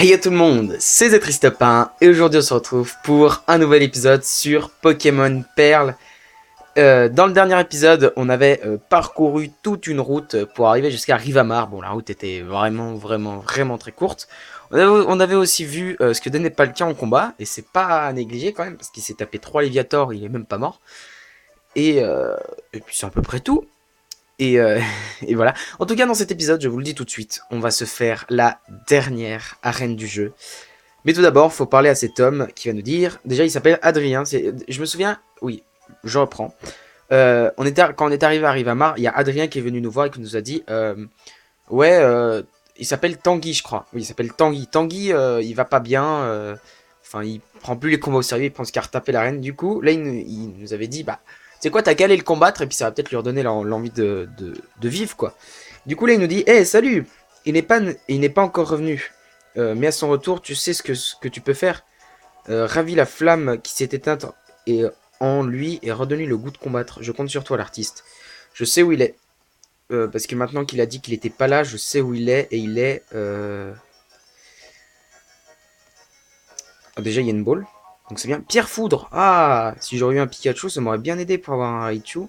Hey à tout le monde, c'est Zetristopin et aujourd'hui on se retrouve pour un nouvel épisode sur Pokémon Perle. Dans le dernier épisode, on avait parcouru toute une route pour arriver jusqu'à Rivamar. Bon, la route était vraiment très courte. On avait aussi vu ce que donnait Palkia en combat, et c'est pas à négliger quand même, parce qu'il s'est tapé 3 Léviator, il est même pas mort. Et puis c'est à peu près tout. Et, et voilà. En tout cas, dans cet épisode, je vous le dis tout de suite, on va se faire la dernière arène du jeu. Mais tout d'abord, faut parler à cet homme qui va nous dire. Déjà, il s'appelle Adrien. Je me souviens. Oui, je reprends. Quand on est arrivé à Rivamar, il y a Adrien qui est venu nous voir et qui nous a dit ouais, il s'appelle Tanguy, je crois. Oui, il s'appelle Tanguy. Tanguy, il va pas bien. Enfin, il prend plus les combats au sérieux, il pense qu'à retaper la reine. Du coup, là, il nous avait dit bah, c'est quoi, t'as qu'à aller le combattre et puis ça va peut-être lui redonner l'envie de vivre, quoi. Du coup, là, il nous dit hey, salut, il n'est pas encore revenu. Mais à son retour, tu sais ce que tu peux faire. Ravis la flamme qui s'est éteinte et en lui et redonne-lui le goût de combattre. Je compte sur toi, l'artiste. Je sais où il est. Parce que maintenant qu'il a dit qu'il était pas là, je sais où il est. Et il est... Ah, déjà, il y a une balle. Donc c'est bien. Pierre Foudre. Ah, si j'aurais eu un Pikachu, ça m'aurait bien aidé pour avoir un Raichu.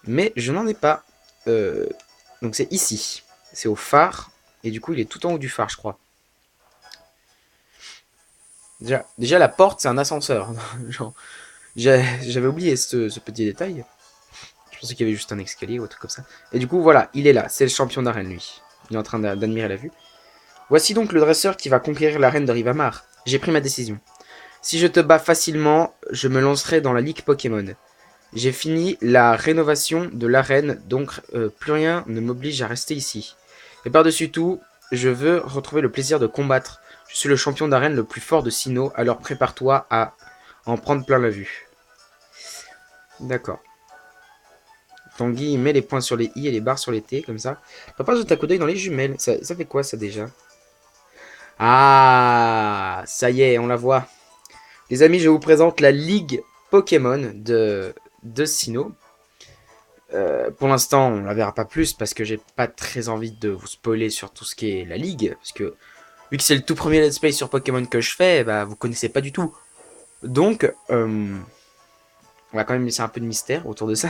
Mais je n'en ai pas. Donc c'est ici. C'est au phare. Et du coup, il est tout en haut du phare, je crois. Déjà la porte, c'est un ascenseur. Genre, j'avais oublié ce petit détail. Je pensais qu'il y avait juste un escalier ou un truc comme ça. Et du coup, voilà, il est là. C'est le champion d'arène, lui. Il est en train d'admirer la vue. Voici donc le dresseur qui va conquérir l'arène de Rivamar. J'ai pris ma décision. Si je te bats facilement, je me lancerai dans la ligue Pokémon. J'ai fini la rénovation de l'arène, donc plus rien ne m'oblige à rester ici. Et par-dessus tout, je veux retrouver le plaisir de combattre. Je suis le champion d'arène le plus fort de Sinnoh, alors prépare-toi à en prendre plein la vue. D'accord. Tanguy il met les points sur les i et les barres sur les t, comme ça. Papa jette un coup d'œil dans les jumelles. Ça fait quoi ça déjà? Ah, ça y est, on la voit. Les amis, je vous présente la Ligue Pokémon de Sinnoh. Pour l'instant, on la verra pas plus parce que j'ai pas très envie de vous spoiler sur tout ce qui est la Ligue. Parce que vu que c'est le tout premier let's play sur Pokémon que je fais, bah vous connaissez pas du tout. Donc, on va quand même laisser un peu de mystère autour de ça.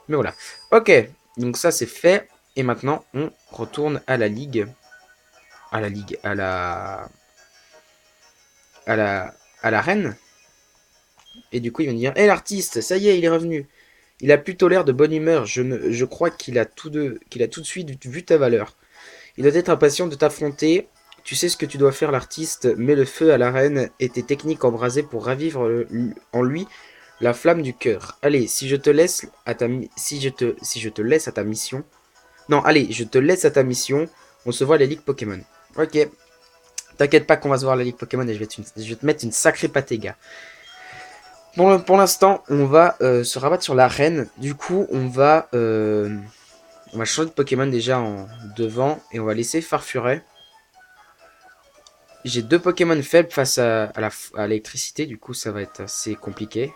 Mais voilà. Ok, donc ça c'est fait. Et maintenant, on retourne à la Ligue. À la Ligue, à la, à la reine. Et du coup, il va me dire, hé l'artiste, ça y est, il est revenu. Il a plutôt l'air de bonne humeur. Je crois qu'il a tout de suite vu ta valeur. Il doit être impatient de t'affronter. Tu sais ce que tu dois faire, l'artiste. Mets le feu à l'arène et tes techniques embrasées pour ravivre en lui la flamme du cœur. Allez, si je te laisse à ta laisse à ta mission. Non, allez, je te laisse à ta mission. On se voit à la Ligue Pokémon. Ok. T'inquiète pas qu'on va se voir à la Ligue Pokémon et je vais te mettre une sacrée pâtée, gars. Pour l'instant, on va se rabattre sur l'arène. Du coup, on va changer de Pokémon déjà en devant et on va laisser Farfuret. J'ai deux Pokémon faibles face à l'électricité, du coup ça va être assez compliqué.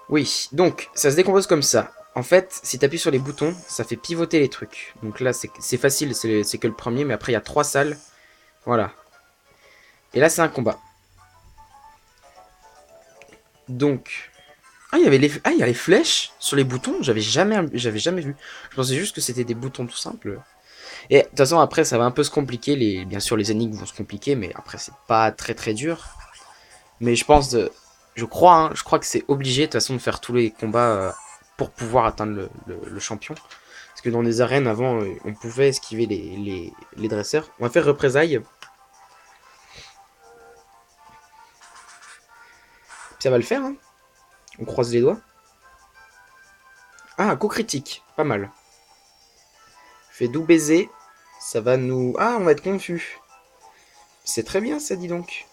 Oui, donc ça se décompose comme ça. En fait, si tu appuies sur les boutons, ça fait pivoter les trucs. Donc là, c'est facile, c'est que le premier, mais après il y a 3 salles. Voilà. Et là, c'est un combat. Donc... Ah, il y a les flèches sur les boutons, j'avais jamais vu. Je pensais juste que c'était des boutons tout simples. Et de toute façon, après, ça va un peu se compliquer. Bien sûr, les énigmes vont se compliquer, mais après, c'est pas très dur. Mais je crois que c'est obligé de toute façon de faire tous les combats pour pouvoir atteindre le champion. Parce que dans les arènes avant, on pouvait esquiver les dresseurs. On va faire représailles. Ça va le faire, hein. On croise les doigts. Ah, un coup critique, pas mal. Fait doux baiser, ça va nous... Ah, on va être confus. C'est très bien ça, dis donc.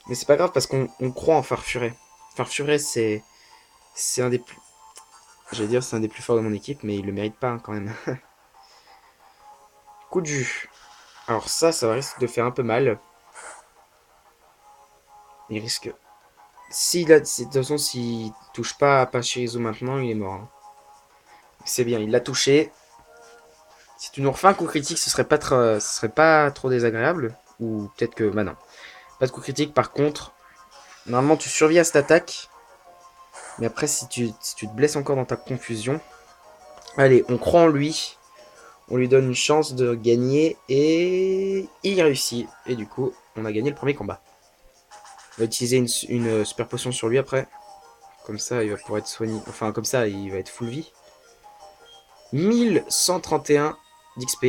Mais c'est pas grave parce qu'on croit en Farfuret. Farfuret, c'est un des plus... J'allais dire c'est un des plus forts de mon équipe, mais il le mérite pas hein, quand même. Coup de jus. Alors ça risque de faire un peu mal. Il risque... De toute façon, s'il touche pas à Pachirisu maintenant, il est mort. Hein. C'est bien, il l'a touché. Si tu nous refais un coup critique, ce serait pas trop désagréable. Ou peut-être que... Bah non. Pas de coup critique, par contre, normalement tu survis à cette attaque. Mais après, si tu te blesses encore dans ta confusion... Allez, on croit en lui. On lui donne une chance de gagner. Et il réussit. Et du coup, on a gagné le premier combat. On va utiliser une super potion sur lui après. Comme ça, il va pouvoir être soigné. Enfin, comme ça, il va être full vie. 1131 d'XP.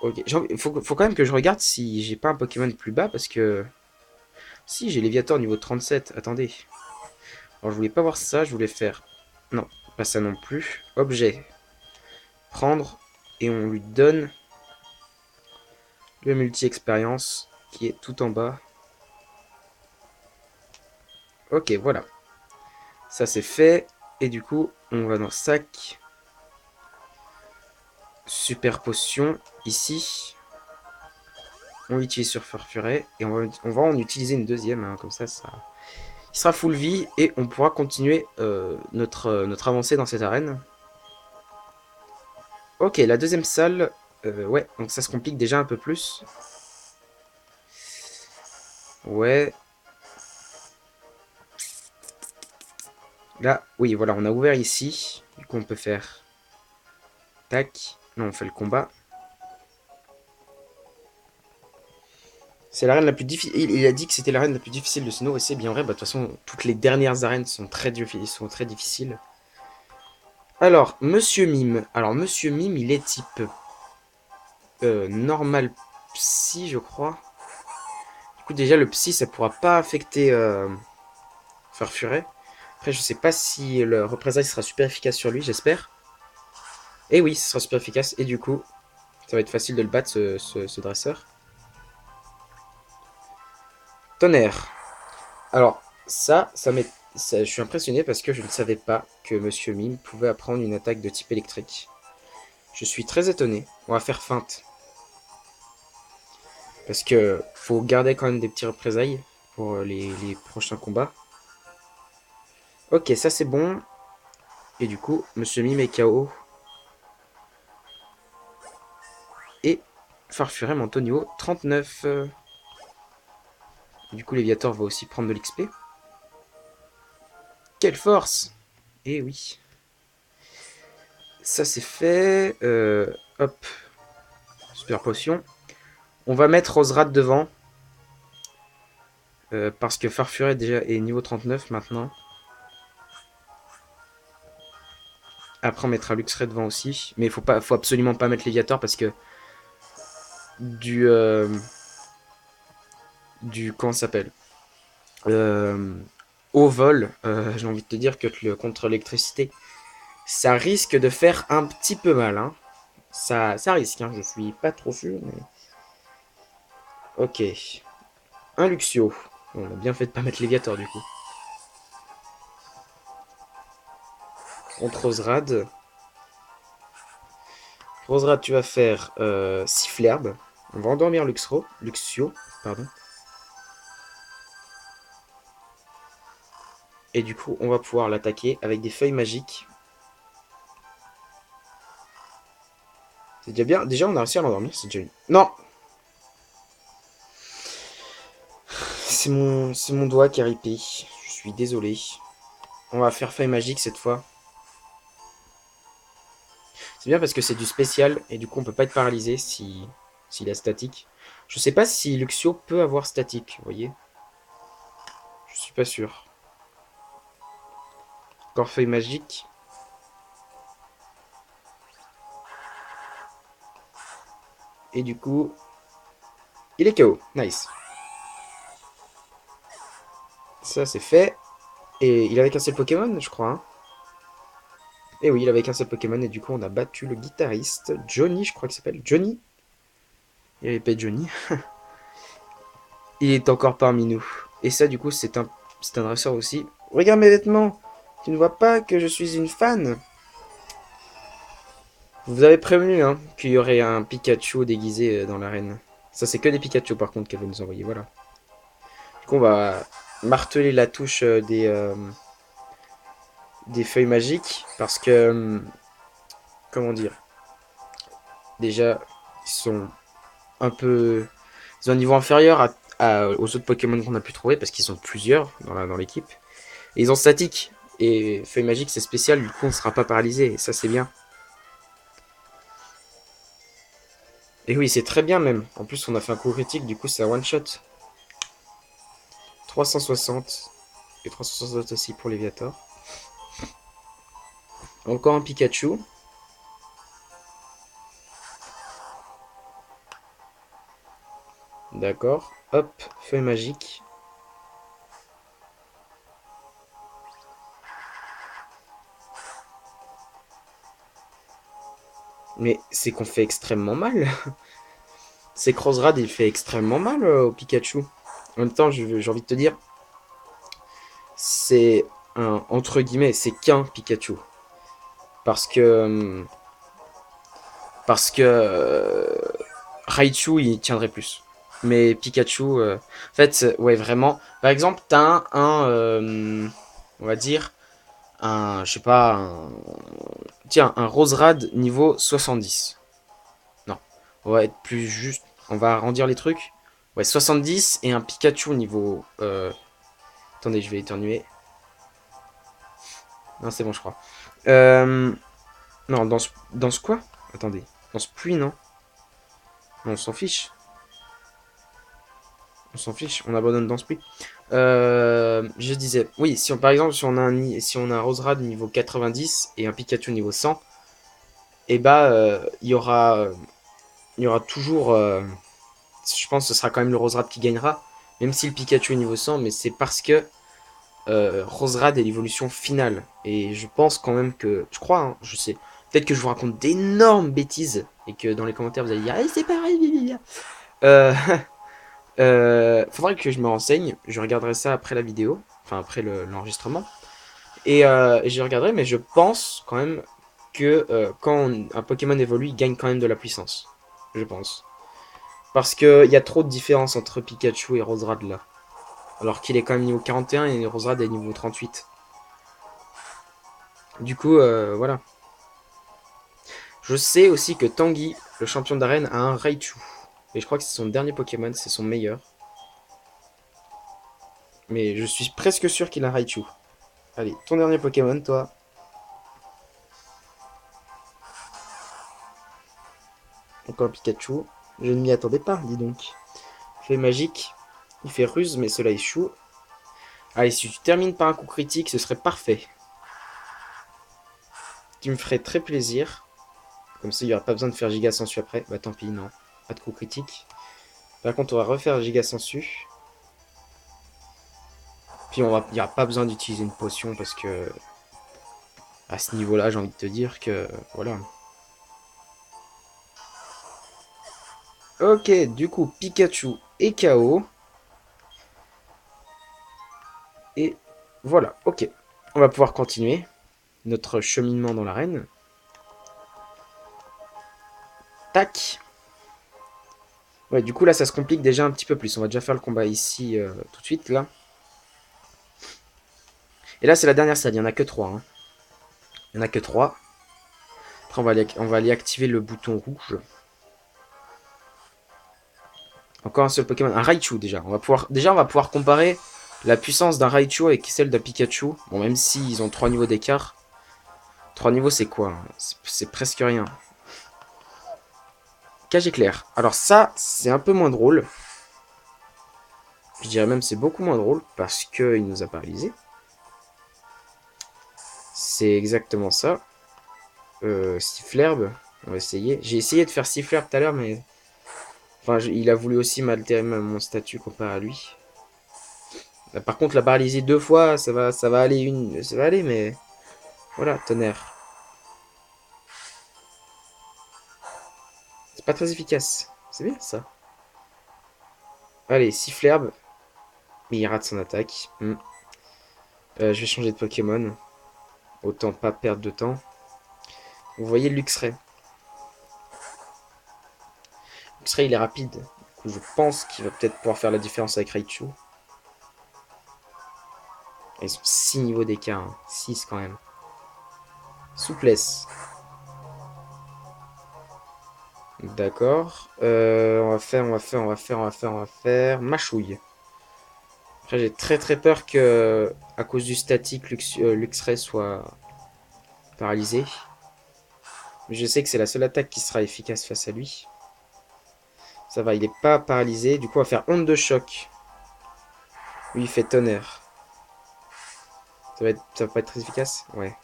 Ok, faut quand même que je regarde si j'ai pas un Pokémon plus bas parce que... Si, j'ai Léviator niveau 37. Attendez. Alors, je voulais pas voir ça, je voulais faire... Non, pas ça non plus. Objet. Prendre. Et on lui donne le multi-expérience qui est tout en bas. Ok, voilà. Ça, c'est fait. Et du coup, on va dans le sac. Super potion, ici. On l'utilise sur Farfuret. Et on va en utiliser une deuxième. Hein, comme ça, il sera full vie. Et on pourra continuer notre avancée dans cette arène. Ok, la deuxième salle. Ouais, donc ça se complique déjà un peu plus. Ouais. Là, oui, voilà, on a ouvert ici. Du coup, on peut faire... Tac. Là, on fait le combat. C'est l'arène la plus difficile. Il a dit que c'était l'arène la plus difficile de Sinnoh, et c'est bien vrai. Bah, de toute façon, toutes les dernières arènes sont très difficiles. Alors, Monsieur Mime. Alors, Monsieur Mime, il est type normal psy, je crois. Du coup, déjà, le psy, ça pourra pas affecter Farfuret. Après, je sais pas si le représailles sera super efficace sur lui, j'espère. Et oui, ce sera super efficace. Et du coup, ça va être facile de le battre, ce dresseur. Tonnerre. Alors, je suis impressionné parce que je ne savais pas que Monsieur Mime pouvait apprendre une attaque de type électrique. Je suis très étonné. On va faire feinte. Parce que faut garder quand même des petits représailles pour les prochains combats. Ok, ça c'est bon. Et du coup, Monsieur Mime est KO. Et Farfuret monte au niveau 39. Du coup, Léviator va aussi prendre de l'XP. Quelle force! Eh oui. Ça c'est fait. Hop. Super potion. On va mettre Roserad devant. Parce que Farfuret déjà est niveau 39 maintenant. Après on mettra Luxray devant aussi. Mais faut absolument pas mettre Léviator parce que du comment ça s'appelle, au vol, j'ai envie de te dire que contre l'électricité, ça risque de faire un petit peu mal. Hein. Ça risque, hein, je suis pas trop sûr. Mais... Ok. Un Luxio. On a bien fait de pas mettre Léviator du coup. Contre Roserad. Roserad, tu vas faire Sifflerbe. On va endormir Luxio, pardon. Et du coup, on va pouvoir l'attaquer avec des feuilles magiques. C'est déjà bien. Déjà, on a réussi à l'endormir. C'est déjà une... Non. C'est mon doigt qui a ripé. Je suis désolé. On va faire feuille magique cette fois. C'est bien parce que c'est du spécial. Et du coup, on peut pas être paralysé s'il a statique. Je sais pas si Luxio peut avoir statique. Vous voyez. Je suis pas sûr. Encore feuille magique. Et du coup, il est KO. Nice. Ça, c'est fait. Et il avait qu'un seul Pokémon, je crois. Hein. Et oui, il avait qu'un seul Pokémon. Et du coup, on a battu le guitariste. Johnny, je crois qu'il s'appelle. Johnny. Il avait pas Johnny. Il est encore parmi nous. Et ça, du coup, c'est un dresseur aussi. Regarde mes vêtements. Tu ne vois pas que je suis une fan? Vous avez prévenu, hein, qu'il y aurait un Pikachu déguisé dans l'arène. Ça, c'est que des Pikachu, par contre, qu'elle veut nous envoyer. Voilà. Du coup, on va marteler la touche des feuilles magiques. Parce que comment dire, déjà, ils sont un peu... Ils ont un niveau inférieur aux autres Pokémon qu'on a pu trouver, parce qu'ils sont plusieurs dans l'équipe. Et ils ont statique. Et Feuille Magique, c'est spécial, du coup, on ne sera pas paralysé. Et ça, c'est bien. Et oui, c'est très bien même. En plus, on a fait un coup critique, du coup, c'est un one-shot. 360. Et 360 aussi pour Léviator. Encore un Pikachu. D'accord. Hop, Feuille Magique. Mais c'est qu'on fait extrêmement mal. C'est que Roserad, il fait extrêmement mal au Pikachu. En même temps, j'ai envie de te dire, c'est un, entre guillemets, c'est qu'un Pikachu. Parce que... Parce que... Raichu, il tiendrait plus. Mais Pikachu... en fait, ouais, vraiment... Par exemple, t'as on va dire... Un... Je sais pas... Tiens, un Roserad niveau 70. Non. On va être plus juste... On va arrondir les trucs. Ouais, 70 et un Pikachu niveau... Attendez, je vais éternuer. Non, c'est bon, je crois. Non, dans ce quoi? Attendez. Dans ce puits, non? Non, on s'en fiche. On s'en fiche, on abandonne dans ce puits. Je disais, oui, si on, par exemple, si on a un Roserad niveau 90 et un Pikachu niveau 100, et bah, il y aura toujours... je pense que ce sera quand même le Roserad qui gagnera, même si le Pikachu est niveau 100, mais c'est parce que Roserad est l'évolution finale. Et je pense quand même que... Je crois, hein, je sais. Peut-être que je vous raconte d'énormes bêtises et que dans les commentaires vous allez dire c'est pareil, blablabla. Faudrait que je me renseigne. Je regarderai ça après la vidéo. Enfin, après l'enregistrement. Et j'y regarderai, mais je pense quand même que un Pokémon évolue, il gagne quand même de la puissance. Je pense. Parce qu'il y a trop de différence entre Pikachu et Roserad là. Alors qu'il est quand même niveau 41 et Roserad est niveau 38. Du coup, voilà. Je sais aussi que Tanguy, le champion d'arène, a un Raichu. Et je crois que c'est son dernier Pokémon, c'est son meilleur. Mais je suis presque sûr qu'il a un Raichu. Allez, ton dernier Pokémon, toi. Encore un Pikachu. Je ne m'y attendais pas, dis donc. Il fait magique. Il fait ruse, mais cela échoue. Allez, si tu termines par un coup critique, ce serait parfait. Tu me ferais très plaisir. Comme ça, il n'y aura pas besoin de faire giga sensu après. Bah tant pis, non. Pas de coup critique. Par contre, on va refaire giga sensu. Puis il n'y aura pas besoin d'utiliser une potion parce que à ce niveau-là, j'ai envie de te dire que voilà. Ok, du coup, Pikachu est KO. Et voilà, ok. On va pouvoir continuer notre cheminement dans l'arène. Tac. Ouais, du coup, là, ça se complique déjà un petit peu plus. On va déjà faire le combat ici tout de suite, là. Et là, c'est la dernière salle. Il n'y en a que 3. Hein. Il n'y en a que 3. Après, on va aller activer le bouton rouge. Encore un seul Pokémon. Un Raichu, déjà. On va pouvoir comparer la puissance d'un Raichu avec celle d'un Pikachu. Bon, même s'ils ont 3 niveaux d'écart. 3 niveaux, c'est quoi hein? C'est presque rien. Cage éclair. Alors ça, c'est un peu moins drôle. Je dirais même c'est beaucoup moins drôle parce qu'il nous a paralysés. C'est exactement ça. Sifflerbe. On va essayer. J'ai essayé de faire Sifflerbe tout à l'heure, mais... Enfin, il a voulu aussi m'altérer mon statut comparé à lui. Là, par contre, la paralysie 2 fois, ça va aller ça va aller, mais... Voilà, tonnerre. C'est pas très efficace. C'est bien, ça. Allez, Sifflerbe. Mais il rate son attaque. Je vais changer de Pokémon. Autant pas perdre de temps. Vous voyez Luxray. Luxray, il est rapide. Du coup, je pense qu'il va peut-être pouvoir faire la différence avec Raichu. Ils sont 6 niveaux d'écart. Hein. 6 quand même. Souplesse. D'accord. On va faire mâchouille. Après, j'ai très peur que, à cause du statique, Luxray soit paralysé. Mais je sais que c'est la seule attaque qui sera efficace face à lui. Ça va, il est pas paralysé. Du coup, on va faire onde de choc. Lui, il fait tonnerre. Ça va pas être très efficace? Ouais.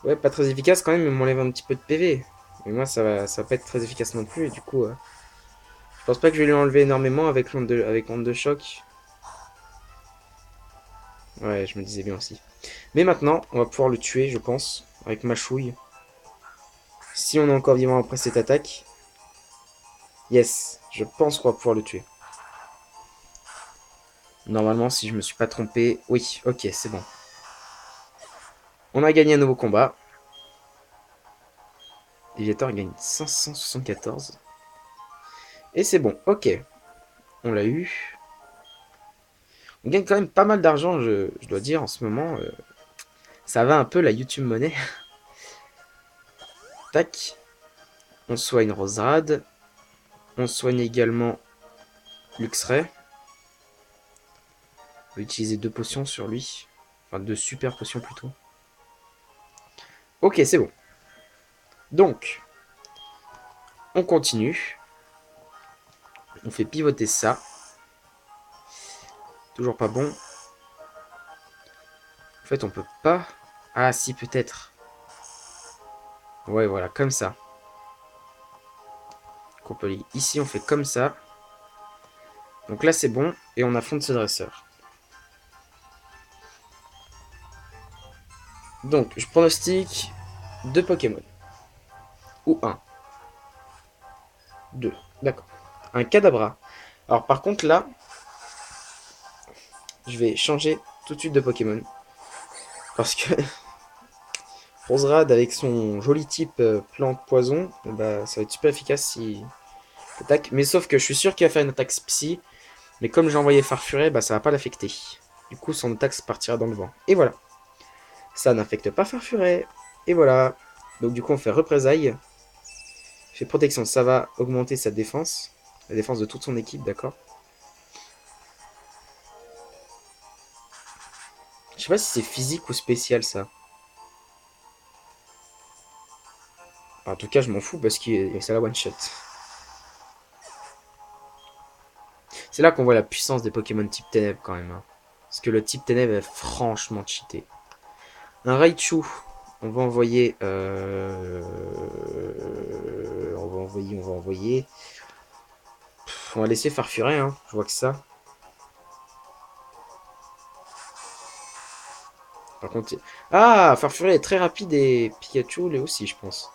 Ouais, pas très efficace quand même, il m'enlève un petit peu de PV. Mais moi, ça va pas être très efficace non plus. Et du coup, je pense pas que je vais lui enlever énormément avec avec onde de choc. Ouais, je me disais bien aussi. Mais maintenant, on va pouvoir le tuer, je pense, avec ma chouille. Si on est encore vivant après cette attaque. Yes, je pense qu'on va pouvoir le tuer. Normalement, si je me suis pas trompé. Oui, ok, c'est bon. On a gagné un nouveau combat. Léviator gagne 574. Et c'est bon, ok. On l'a eu. On gagne quand même pas mal d'argent, je dois dire, en ce moment. Ça va un peu la YouTube monnaie. Tac. On soigne Roserad. On soigne également Luxray. On va utiliser 2 potions sur lui. Enfin, 2 super potions plutôt. Ok, c'est bon. Donc, on continue. On fait pivoter ça. Toujours pas bon. En fait, on peut pas. Ah, si, peut-être. Ouais, voilà, comme ça. Ici, on fait comme ça. Donc là, c'est bon. Et on affronte ce dresseur. Donc, je pronostique 2 Pokémon. Ou un. 2. D'accord. Un Kadabra. Alors, par contre, là, je vais changer tout de suite de Pokémon. Parce que Roserad, avec son joli type plante-poison, bah, ça va être super efficace si attaque. Mais sauf que je suis sûr qu'il va faire une attaque psy. Mais comme j'ai envoyé Farfuret, bah, ça va pas l'affecter. Du coup, son attaque partira dans le vent. Et voilà. Ça n'affecte pas Farfuret. Et voilà. Donc du coup, on fait représailles. Fait protection, ça va augmenter sa défense. La défense de toute son équipe, d'accord. Je sais pas si c'est physique ou spécial, ça. En tout cas, je m'en fous parce que c'est la one-shot. C'est là qu'on voit la puissance des Pokémon type Ténèbres, quand même. Hein. Parce que le type Ténèbres est franchement cheaté. Un Raichu. On va envoyer... On va envoyer... On va laisser Farfuret, hein. Je vois que ça. Par contre... Ah, Farfuret est très rapide et Pikachu l'est aussi, je pense.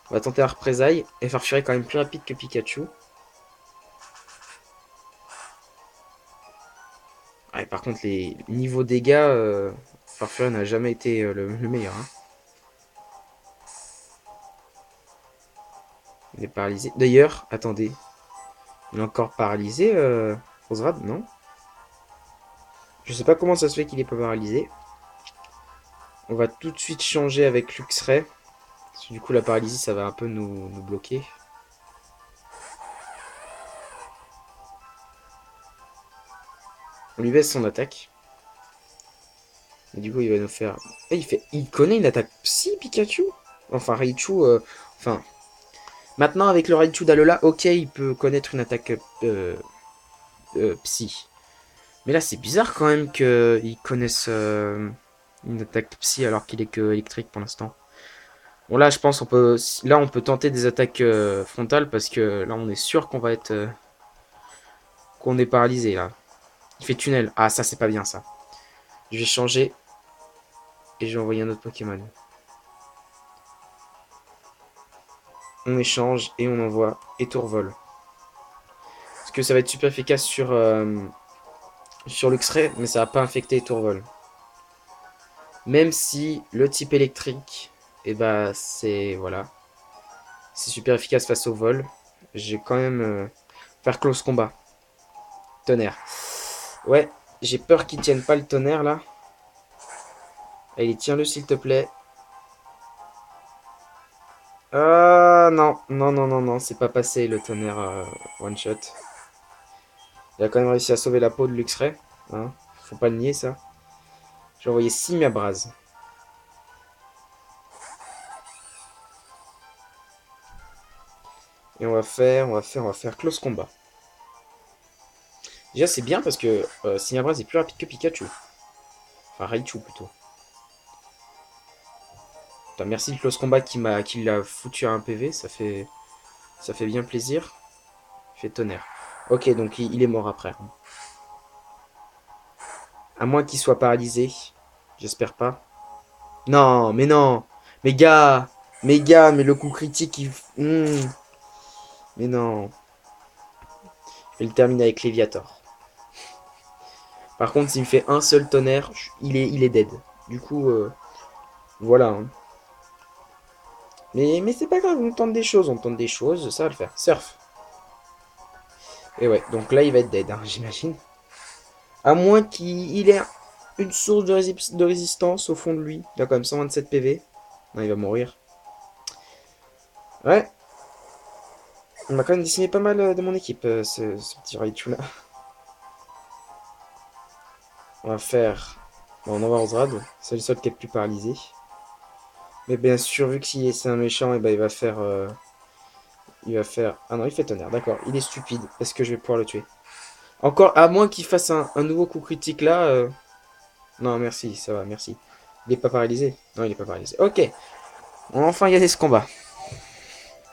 On va tenter la représaille. Et Farfuret est quand même plus rapide que Pikachu. Ouais, par contre, les niveaux dégâts, Farfuret n'a jamais été le meilleur. Hein. Il est paralysé. D'ailleurs, attendez. Il est encore paralysé, Roserad, non? Je sais pas comment ça se fait qu'il est pas paralysé. On va tout de suite changer avec Luxray. Parce que du coup, la paralysie, ça va un peu nous bloquer. On lui baisse son attaque. Et du coup, il va nous faire... Eh, il connaît une attaque psy, Pikachu. Enfin, Raichu... Enfin... Maintenant, avec le Raichu d'Alola, ok, il peut connaître une attaque psy. Mais là, c'est bizarre quand même qu'il connaisse une attaque psy alors qu'il est que électrique pour l'instant. Bon, là, je pense on peut tenter des attaques frontales parce que là, on est sûr qu'on va être... qu'on est paralysé, là. Il fait tunnel. Ah, ça, c'est pas bien, ça. Je vais changer et je vais envoyer un autre Pokémon. On échange et on envoie Étourvol. Parce que ça va être super efficace sur Luxray, mais ça va pas infecter Étourvol. Même si le type électrique, et bah c'est voilà, c'est super efficace face au vol. J'ai quand même faire close combat. Tonnerre. Ouais, j'ai peur qu'il tienne pas le tonnerre là. Allez, tiens-le s'il te plaît. Ah, Ah non, non, non, non, non, c'est pas passé le tonnerre one shot. Il a quand même réussi à sauver la peau de Luxray. Hein, faut pas le nier ça. J'ai envoyé Simiabraz. Et on va faire close combat. Déjà c'est bien parce que Simiabraz est plus rapide que Pikachu. Enfin Raichu plutôt. Putain, merci le close combat qui l'a foutu à un PV, ça fait bien plaisir. Il fait tonnerre. Ok, donc il est mort après. À moins qu'il soit paralysé. J'espère pas. Non, mais non. Mais gars, mais le coup critique, mais non. Je vais le terminer avec Léviator. Par contre, s'il me fait un seul tonnerre, il est dead. Du coup, voilà. Hein. Mais c'est pas grave, on tente des choses, ça va le faire. Surf. Et ouais, donc là, il va être dead, hein, j'imagine. À moins qu'il ait une source de résistance au fond de lui. Il a quand même 127 PV. Non, il va mourir. Ouais. On m'a quand même dessiné pas mal de mon équipe, ce petit Raichu là. On va faire... Bon, on envoie Rosrad. C'est le seul qui est plus paralysé. Mais bien sûr, vu que si c'est un méchant, et ben il va faire... il va faire... Ah non, il fait tonnerre, d'accord. Il est stupide. Est-ce que je vais pouvoir le tuer? Encore, à moins qu'il fasse un nouveau coup critique là. Non, merci, ça va, merci. Il est pas paralysé? Non, il est pas paralysé. Ok. On va enfin gagner ce combat.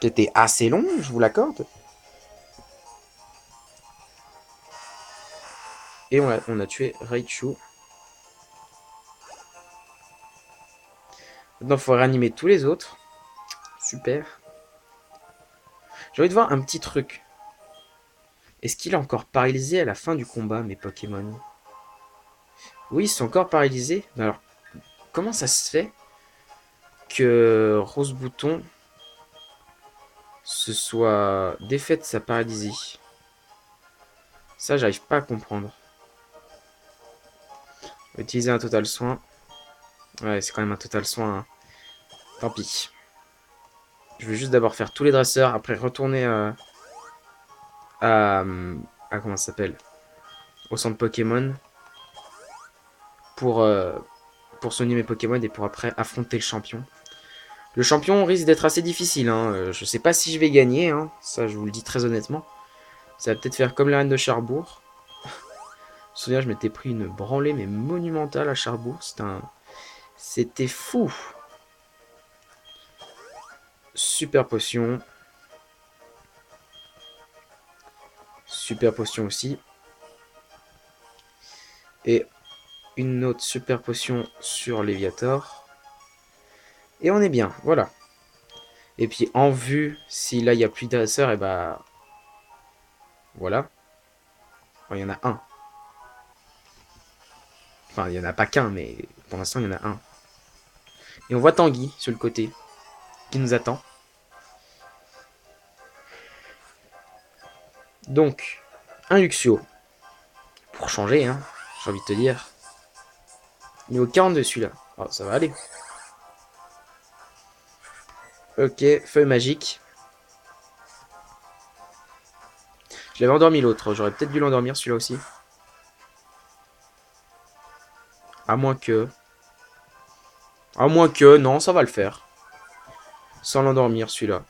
Qui était assez long, je vous l'accorde. Et on a tué Raichu. Maintenant, il faut réanimer tous les autres. Super. J'ai envie de voir un petit truc. Est-ce qu'il est encore paralysé à la fin du combat, mes Pokémon? Oui, ils sont encore paralysés. Mais alors, comment ça se fait que Rose Bouton se soit défait de sa paralysie? Ça, j'arrive pas à comprendre. On va utiliser un total soin. Ouais, c'est quand même un total soin. Hein. Tant pis. Je vais juste d'abord faire tous les dresseurs, après retourner à, comment ça s'appelle, au centre Pokémon pour, soigner mes Pokémon et pour après affronter le champion. Le champion risque d'être assez difficile. Hein. Je sais pas si je vais gagner. Hein. Ça, je vous le dis très honnêtement. Ça va peut-être faire comme la reine de Charbourg. Je me souviens, je m'étais pris une branlée mais monumentale à Charbourg. C'était fou. Super potion. Super potion aussi. Et une autre super potion sur Léviator. Et on est bien, voilà. Et puis en vue, si là il n'y a plus d'adresseurs, et bah voilà. Enfin, il y en a un. Enfin, il n'y en a pas qu'un, mais pour l'instant il y en a un. Et on voit Tanguy sur le côté, qui nous attend. Donc, un Luxio. Pour changer, hein, j'ai envie de te dire. Niveau 42 celui-là. Oh, ça va aller. Ok, feuille magique. Je l'avais endormi l'autre, j'aurais peut-être dû l'endormir celui-là aussi. À moins que... À moins que... Non, ça va le faire. Sans l'endormir celui-là.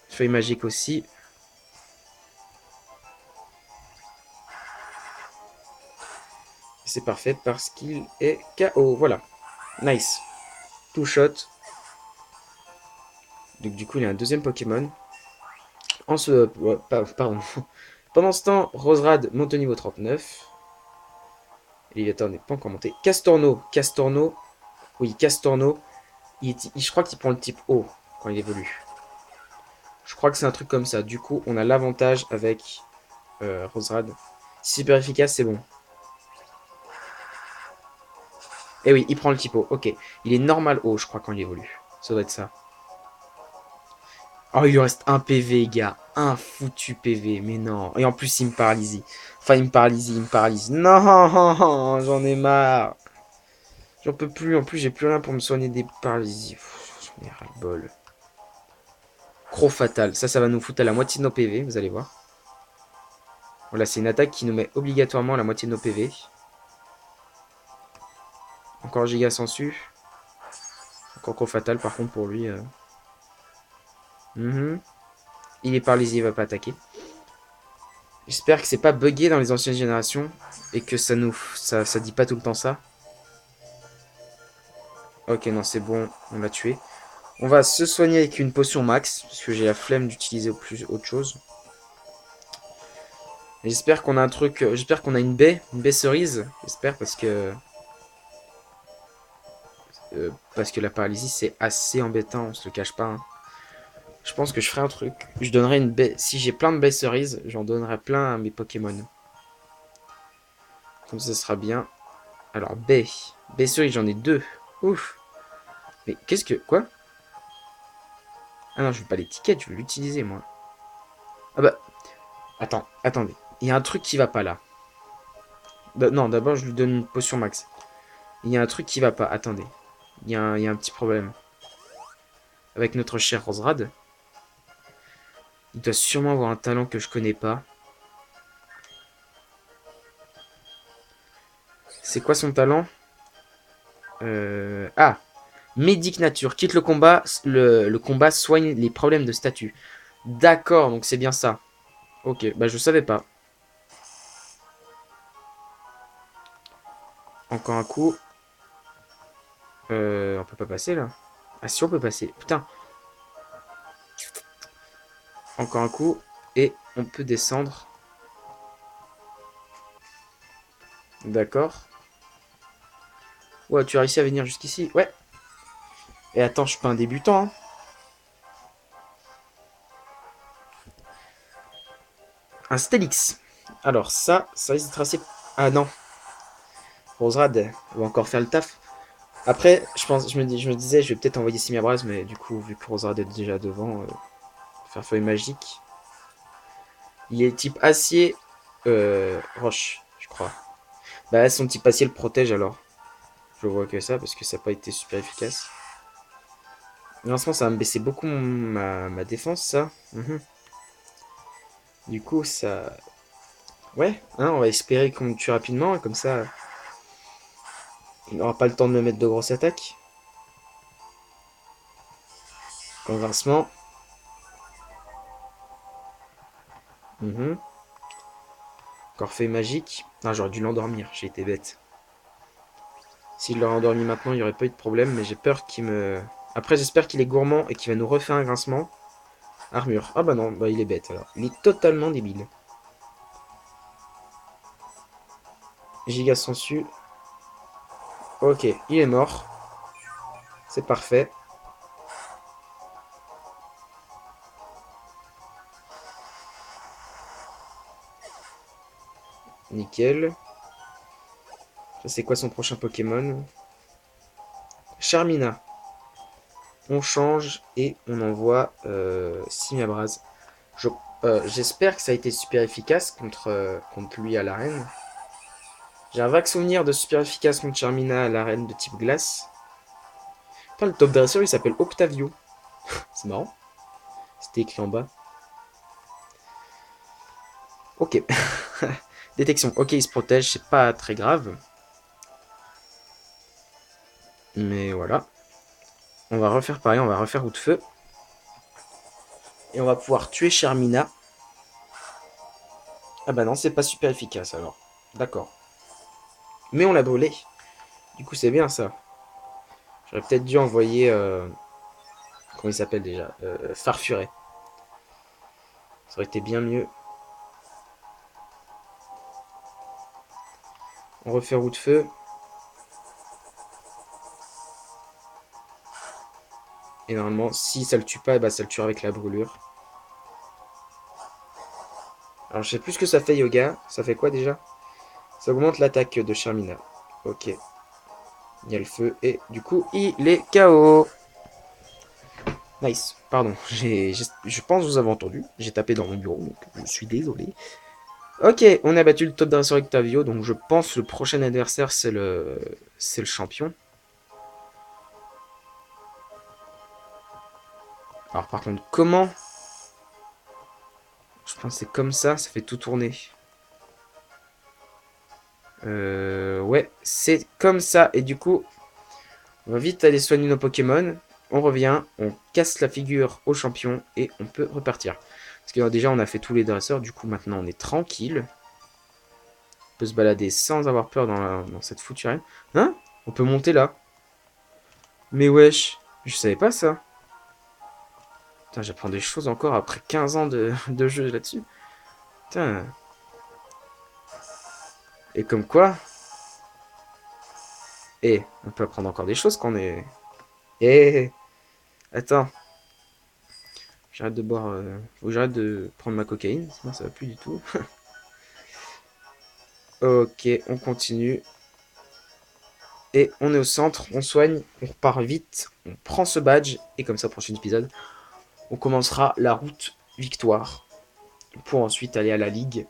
Feuille magique aussi. C'est parfait parce qu'il est KO. Voilà. Nice. Two shot. Donc du coup, il y a un deuxième Pokémon. En ce... pardon. Pendant ce temps, Roserad monte au niveau 39. Léviator n'est pas encore monté. Castorno. Castorno. Oui, Castorno. Je crois qu'il prend le type O quand il évolue. Je crois que c'est un truc comme ça. Du coup, on a l'avantage avec Roserad. Super efficace, c'est bon. Et oui, il prend le type O. Ok. Il est normal O, je crois, quand il évolue. Ça doit être ça. Oh, il lui reste un PV, gars. Un foutu PV. Mais non. Et en plus, il me paralyse. Enfin, il me paralyse. Non, j'en ai marre. J'en peux plus. En plus, j'ai plus rien pour me soigner des paralysies. Mais ras-le-bol. Croc fatal. Ça va nous foutre à la moitié de nos PV, vous allez voir. Voilà, c'est une attaque qui nous met obligatoirement à la moitié de nos PV. Encore giga sensu. Encore croc fatal par contre pour lui. Il est paralysé, il va pas attaquer. J'espère que c'est pas buggé dans les anciennes générations. Et que ça dit pas tout le temps ça. Ok, non, c'est bon, on l'a tué. On va se soigner avec une potion max. Parce que j'ai la flemme d'utiliser autre chose. J'espère qu'on a un truc. J'espère qu'on a une baie cerise. J'espère parce que la paralysie c'est assez embêtant, on se le cache pas. Hein. Je pense que je ferai un truc. Je donnerai une baie. Si j'ai plein de baies cerises, j'en donnerai plein à mes Pokémon. Comme ça sera bien. Alors, baie. Baie cerise, j'en ai 2. Ouf. Mais qu'est-ce que. Quoi? Ah non, je veux pas l'étiquette, je veux l'utiliser moi. Ah bah. Attendez. Il y a un truc qui va pas là. Non, d'abord je lui donne une potion max. Il y a un truc qui va pas. Attendez. Il y a un petit problème. Avec notre cher Roserad. Il doit sûrement avoir un talent que je connais pas. C'est quoi son talent? Ah, Médic nature. Quitte le combat. Le combat soigne les problèmes de statut. D'accord, donc c'est bien ça. Ok, bah je savais pas. Encore un coup. On peut pas passer là. Ah si, on peut passer. Putain. Encore un coup. Et on peut descendre. D'accord. Ouais, tu as réussi à venir jusqu'ici. Ouais. Et attends, je suis pas un débutant. Hein. Un Stélix. Alors ça risque d'être assez... Ah non. Roserad va encore faire le taf. Après, je me disais, je vais peut-être envoyer Simiabraz, mais du coup, vu que Roserad est déjà devant, faire feuille magique. Il est type acier, roche, je crois. Bah, son type acier le protège alors. Je vois que ça, parce que ça n'a pas été super efficace. Lancement, ça va me baisser beaucoup ma défense, ça. Du coup, ça... Ouais, hein, on va espérer qu'on me tue rapidement, et comme ça, il n'aura pas le temps de me mettre de grosses attaques. Convincement. Encore fait magique. Ah, j'aurais dû l'endormir, j'ai été bête. S'il l'aurait endormi maintenant, il n'y aurait pas eu de problème, mais j'ai peur qu'il me... Après, j'espère qu'il est gourmand et qu'il va nous refaire un grincement. Armure. Ah bah non, bah il est bête alors. Il est totalement débile. Giga sensu. Ok, il est mort. C'est parfait. Nickel. Ça c'est quoi son prochain Pokémon? Charmina. On change et on envoie Simiabraz. J'espère que ça a été super efficace contre lui à l'arène. J'ai un vague souvenir de super efficace contre Charmina à l'arène de type glace. Putain, le top dresseur il s'appelle Octavio. C'est marrant. C'était écrit en bas. Ok. Détection. Ok, il se protège, c'est pas très grave. Mais voilà. On va refaire pareil, on va refaire roue de feu. Et on va pouvoir tuer Charmina. Ah bah non, c'est pas super efficace alors. D'accord. Mais on l'a brûlé. Du coup, c'est bien ça. J'aurais peut-être dû envoyer... comment il s'appelle déjà Farfuret. Ça aurait été bien mieux. On refait roue de feu. Et normalement, si ça le tue pas, bah ça le tuera avec la brûlure. Alors je sais plus ce que ça fait Yoga. Ça fait quoi déjà? Ça augmente l'attaque de Charmina. Ok. Il y a le feu et du coup il est KO. Nice. Pardon. Je pense que vous avez entendu. J'ai tapé dans mon bureau donc je suis désolé. Ok, on a battu le top dresseur Octavio, donc je pense que le prochain adversaire c'est le champion. Alors par contre, comment? Je pense que c'est comme ça fait tout tourner. Ouais, c'est comme ça. Et du coup, on va vite aller soigner nos Pokémon. On revient, on casse la figure au champion et on peut repartir. Parce que déjà, on a fait tous les dresseurs. Du coup, maintenant, on est tranquille. On peut se balader sans avoir peur dans cette foutue arène. Hein? On peut monter là. Mais wesh, je savais pas ça. Putain, j'apprends des choses encore après 15 ans de jeu là-dessus. Putain. Et comme quoi, on peut apprendre encore des choses quand on est... Attends. J'arrête de boire... Faut que j'arrête de prendre ma cocaïne, sinon ça va plus du tout. Ok, on continue. Et on est au centre, on soigne, on repart vite, on prend ce badge, et comme ça, prochain épisode, on commencera la route victoire, pour ensuite aller à la Ligue.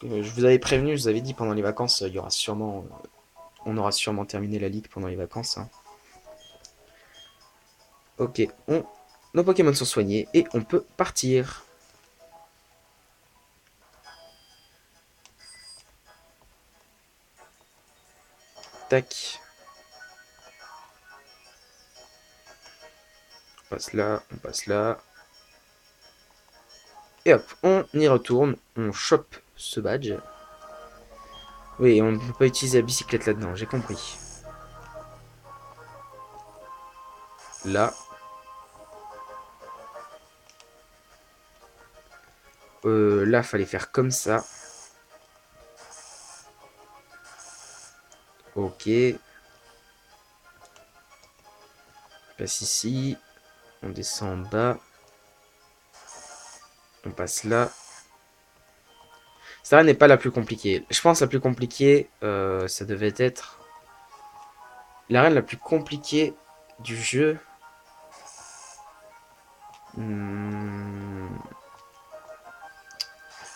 Je vous avais prévenu, je vous avais dit pendant les vacances, il y aura sûrement... On aura sûrement terminé la Ligue pendant les vacances. Hein. Ok, nos Pokémon sont soignés, et on peut partir. Tac. On passe là, on passe là. Et hop, on y retourne, on chope ce badge. Oui, on ne peut pas utiliser la bicyclette là-dedans, j'ai compris. Là. Là, fallait faire comme ça. Ok. On passe ici. On descend en bas. On passe là. Ça n'est pas la plus compliquée. Je pense que la plus compliquée, ça devait être l'arène la plus compliquée du jeu.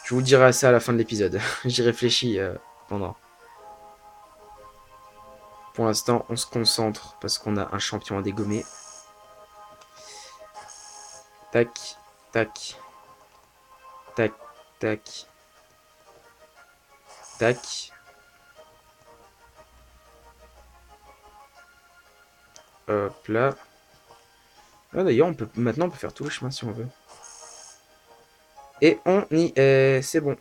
Je vous dirai ça à la fin de l'épisode. J'y réfléchis pendant. Pour l'instant, on se concentre parce qu'on a un champion à dégommer. Tac, tac, tac, tac, tac. Hop là. Ah, d'ailleurs, maintenant on peut faire tout le chemin si on veut. Et on y est, c'est bon.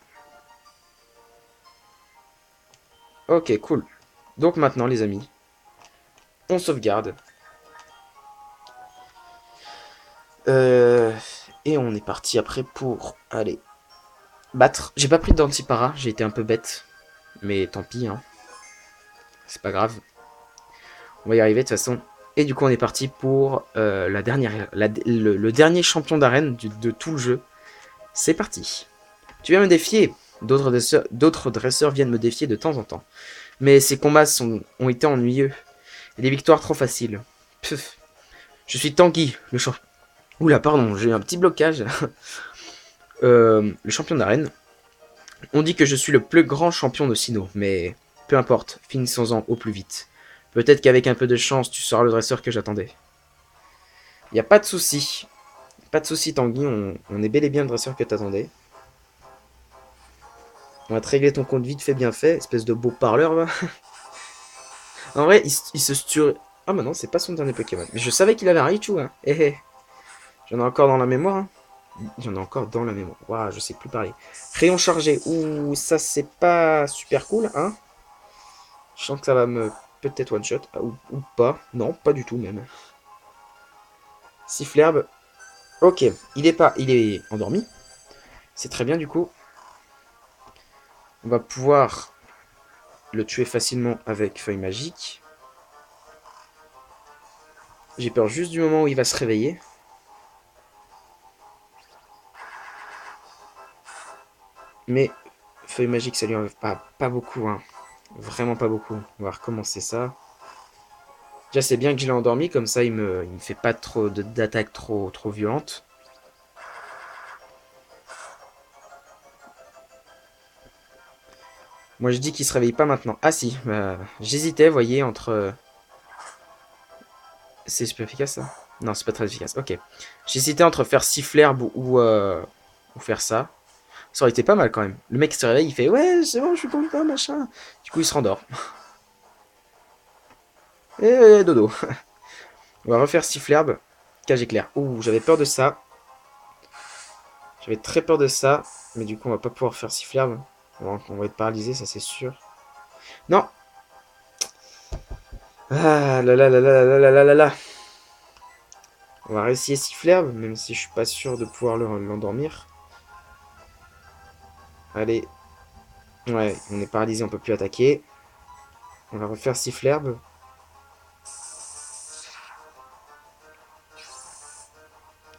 Ok, cool. Donc maintenant, les amis, on sauvegarde. Et on est parti après pour aller battre. J'ai pas pris d'antipara, j'ai été un peu bête. Mais tant pis, hein. C'est pas grave. On va y arriver de toute façon. Et du coup, on est parti pour le dernier champion d'arène de tout le jeu. C'est parti. Tu viens me défier. D'autres dresseurs viennent me défier de temps en temps. Mais ces combats ont été ennuyeux. Et des victoires trop faciles. Pff. Je suis Tanguy, le champion. Oula, pardon, j'ai eu un petit blocage. Le champion d'arène. On dit que je suis le plus grand champion de Sinnoh, mais peu importe, finissons-en au plus vite. Peut-être qu'avec un peu de chance, tu seras le dresseur que j'attendais. Y a pas de souci. Pas de souci, Tanguy, on est bel et bien le dresseur que t'attendais. On va te régler ton compte vite fait, bien fait, espèce de beau parleur, va. En vrai, il se sture... Ah, mais non, c'est pas son dernier Pokémon. Mais je savais qu'il avait un Raichu, hein. J'en ai encore dans la mémoire, hein. J'en ai encore dans la mémoire. Waouh, je sais plus parler. Rayon chargé. Ouh, ça, c'est pas super cool, hein. Je sens que ça va me... Peut-être one-shot. Ou pas. Non, pas du tout, même. Sifflerbe. Ok, il est endormi. C'est très bien, du coup. On va pouvoir le tuer facilement avec feuille magique. J'ai peur juste du moment où il va se réveiller. Mais feuille magique, ça lui enlève pas beaucoup, hein. Vraiment pas beaucoup. On va recommencer ça. Déjà, c'est bien que je l'ai endormi, comme ça, il me fait pas trop d'attaques trop violentes. Moi, je dis qu'il se réveille pas maintenant. Ah si, bah, j'hésitais, vous voyez, entre... C'est super efficace, ça. Non, c'est pas très efficace. Ok. J'hésitais entre faire siffler l'herbe ou faire ça. Ça aurait été pas mal quand même. Le mec se réveille, il fait ouais, c'est bon, je suis content, machin. Du coup, il se rendort. Et dodo. On va refaire siffler l'herbe. Cage éclair. Ouh, j'avais peur de ça. J'avais très peur de ça. Mais du coup, on va pas pouvoir faire siffler l'herbe. On va être paralysé, ça c'est sûr. Non. Ah là là là là là là là là là. On va réessayer siffler l'herbe, même si je suis pas sûr de pouvoir l'endormir. Allez. Ouais, on est paralysé, on peut plus attaquer. On va refaire siffler l'herbe.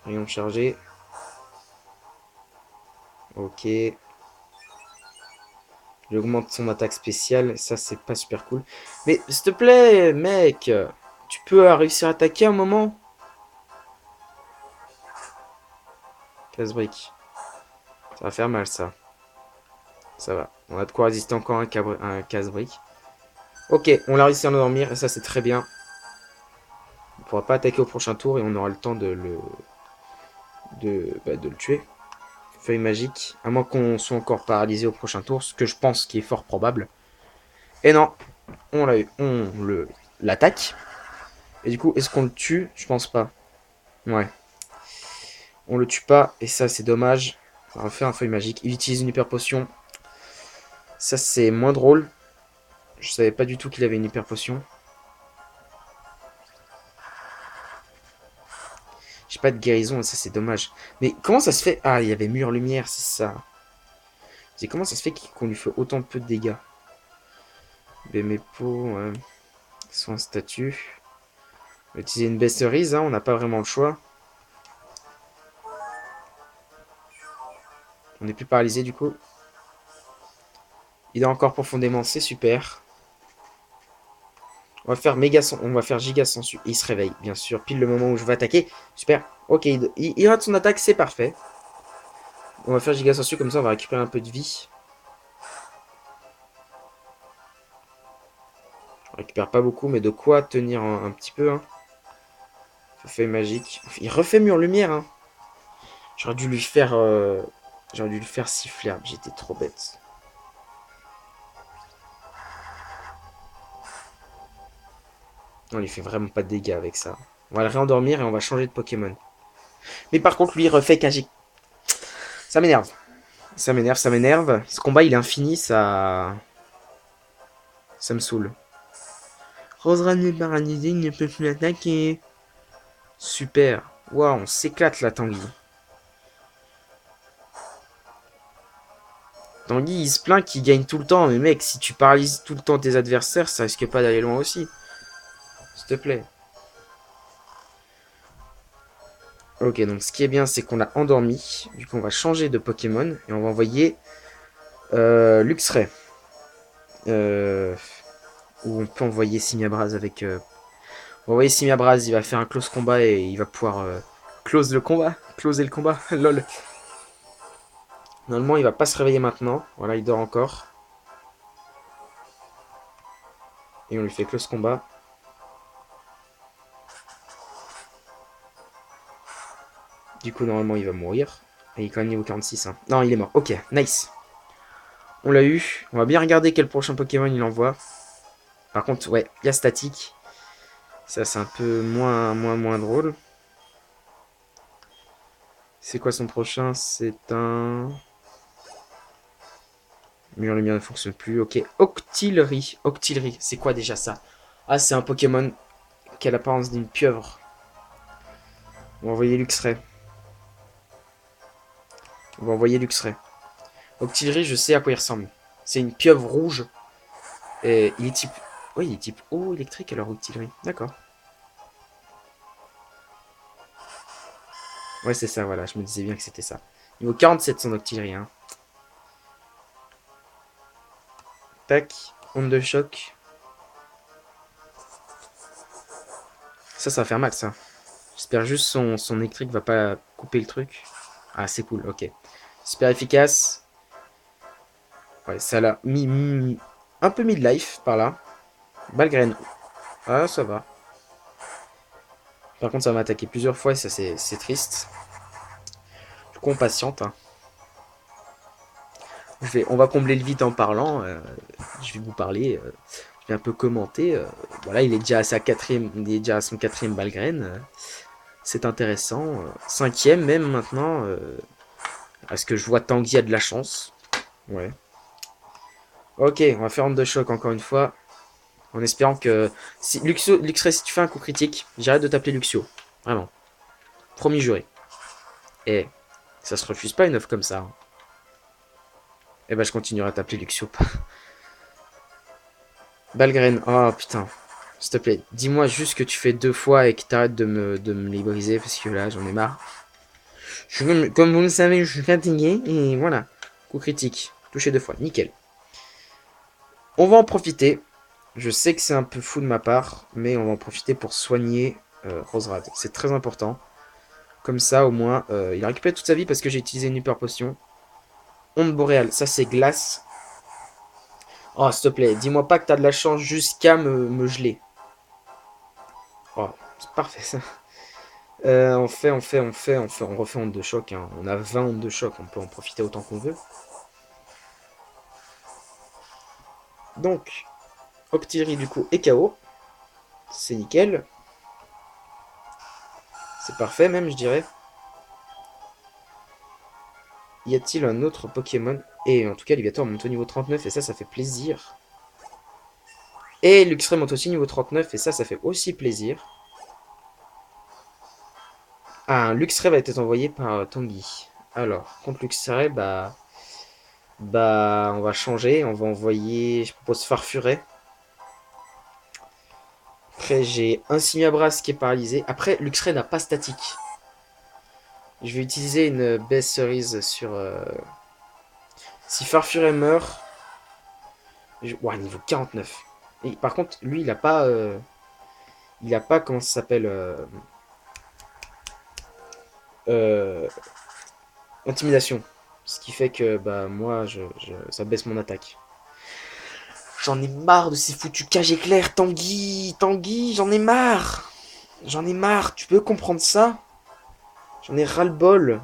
Rayon chargé. Ok. Il augmente son attaque spéciale. Ça, c'est pas super cool. Mais s'il te plaît, mec. Tu peux réussir à attaquer un moment. Casse-brique. Ça va faire mal, ça. Ça va. On a de quoi résister encore à un casse-brique. Ok, on l'a réussi à endormir. Et ça, c'est très bien. On pourra pas attaquer au prochain tour. Et on aura le temps de le tuer. Feuille magique. À moins qu'on soit encore paralysé au prochain tour. Ce que je pense qui est fort probable. Et non. On l'a eu. L'attaque. Et du coup, est-ce qu'on le tue? Je pense pas. Ouais. On le tue pas. Et ça, c'est dommage. On va faire un feuille magique. Il utilise une hyper potion. Ça, c'est moins drôle. Je savais pas du tout qu'il avait une hyper potion. J'ai pas de guérison et ça, c'est dommage. Mais comment ça se fait? Ah, il y avait mur lumière, c'est ça. C'est comment ça se fait qu'on lui fait autant peu de dégâts? Bemepo, soin statut. On va utiliser une besterise, hein, on n'a pas vraiment le choix. On n'est plus paralysé du coup. Il dort encore profondément, c'est super. On va faire giga sensu. Il se réveille, bien sûr, pile le moment où je vais attaquer. Super. Ok, il rate son attaque, c'est parfait. On va faire giga sensu, comme ça on va récupérer un peu de vie. On récupère pas beaucoup, mais de quoi tenir un petit peu. Hein. Feuille magique. Il refait mur lumière. Hein. J'aurais dû lui faire... J'aurais dû lui faire siffler. J'étais trop bête. On lui fait vraiment pas de dégâts avec ça. On va le réendormir et on va changer de Pokémon. Mais par contre, lui, il refait Kajik. Ça m'énerve. Ça m'énerve, ça m'énerve. Ce combat, il est infini, ça... Ça me saoule. Roseran et Baranidine ne peut plus attaquer. Super. Waouh, on s'éclate là, Tanguy. Tanguy, il se plaint qu'il gagne tout le temps. Mais mec, si tu paralyses tout le temps tes adversaires, ça risque pas d'aller loin aussi. S'il te plaît. Ok, donc ce qui est bien, c'est qu'on l'a endormi. Du coup, on va changer de Pokémon. Et on va envoyer Luxray. Ou on peut envoyer Simiabraz avec... On va envoyer Simiabraz, il va faire un close combat et il va pouvoir... close le combat. Closer le combat. Lol. Normalement, il va pas se réveiller maintenant. Voilà, il dort encore. Et on lui fait close combat. Du coup, normalement, il va mourir. Et il est quand même niveau 46. Hein. Non, il est mort. Ok, nice. On l'a eu. On va bien regarder quel prochain Pokémon il envoie. Par contre, ouais, il y a statique. Ça, c'est un peu moins drôle. C'est quoi son prochain? C'est un... Mur lumière ne fonctionne plus. Ok, Octillerie. Octillerie, c'est quoi déjà ça? Ah, c'est un Pokémon qui a l'apparence d'une pieuvre. On va envoyer Luxray. On va envoyer Luxray. Octillerie, je sais à quoi il ressemble. C'est une pieuvre rouge. Et il est type... Oui, il est type eau électrique alors Octillerie. D'accord. Ouais, c'est ça, voilà. Je me disais bien que c'était ça. Niveau 47 son Octillerie, hein. Tac. Onde de choc. Ça va faire mal, ça. J'espère juste son électrique va pas couper le truc. Ah, c'est cool, ok. Super efficace. Ouais, ça l'a mis un peu mid-life par là. Balgraine. Ah, ça va. Par contre, ça va m'attaquer plusieurs fois et ça, c'est triste. Du coup, on patiente. Hein. On va combler le vide en parlant. Je vais vous parler. Je vais un peu commenter. Voilà, il est déjà à il est déjà à son quatrième Balgraine. C'est intéressant. Cinquième même maintenant. Parce que je vois Tanguy a de la chance. Ouais. Ok, on va faire onde de choc encore une fois. En espérant que... Si, Luxray, si tu fais un coup critique, j'arrête de t'appeler Luxio. Vraiment. Promis juré. Et ça se refuse pas une offre comme ça. Hein. Et ben je continuerai à t'appeler Luxio. Balgraine. Oh putain. S'il te plaît, dis-moi juste que tu fais 2 fois et que t'arrêtes de me les briser parce que là j'en ai marre. Comme vous le savez, je suis fatigué et voilà. Coup critique. Touché 2 fois. Nickel. On va en profiter. Je sais que c'est un peu fou de ma part, mais on va en profiter pour soigner Roserad. C'est très important. Comme ça, au moins, il a récupéré toute sa vie parce que j'ai utilisé une hyper potion. Onde boréale, ça c'est glace. Oh, s'il te plaît, dis-moi pas que t'as de la chance jusqu'à me geler. Oh, c'est parfait ça. On refait onde de choc. Hein. On a 20 ondes de choc, on peut en profiter autant qu'on veut. Donc, Octillerie du coup est KO. C'est nickel. C'est parfait même, je dirais. Y a-t-il un autre Pokémon? Et en tout cas, Liviator monte au niveau 39 et ça fait plaisir. Et Luxray monte aussi niveau 39 et ça fait aussi plaisir. Ah, un Luxray va être envoyé par Tanguy. Alors, contre Luxray, on va changer. On va envoyer, je propose Farfuret. Après, j'ai un Simiabras qui est paralysé. Après, Luxray n'a pas statique. Je vais utiliser une baisse cerise sur... Si Farfuret meurt... Ouah, niveau 49. Et par contre, lui, il a pas... Il a pas, comment ça s'appelle euh, Intimidation. Ce qui fait que, bah, moi, ça baisse mon attaque. J'en ai marre de ces foutus cages éclairs, Tanguy, Tanguy, j'en ai marre. J'en ai marre, tu peux comprendre ça? J'en ai ras-le-bol.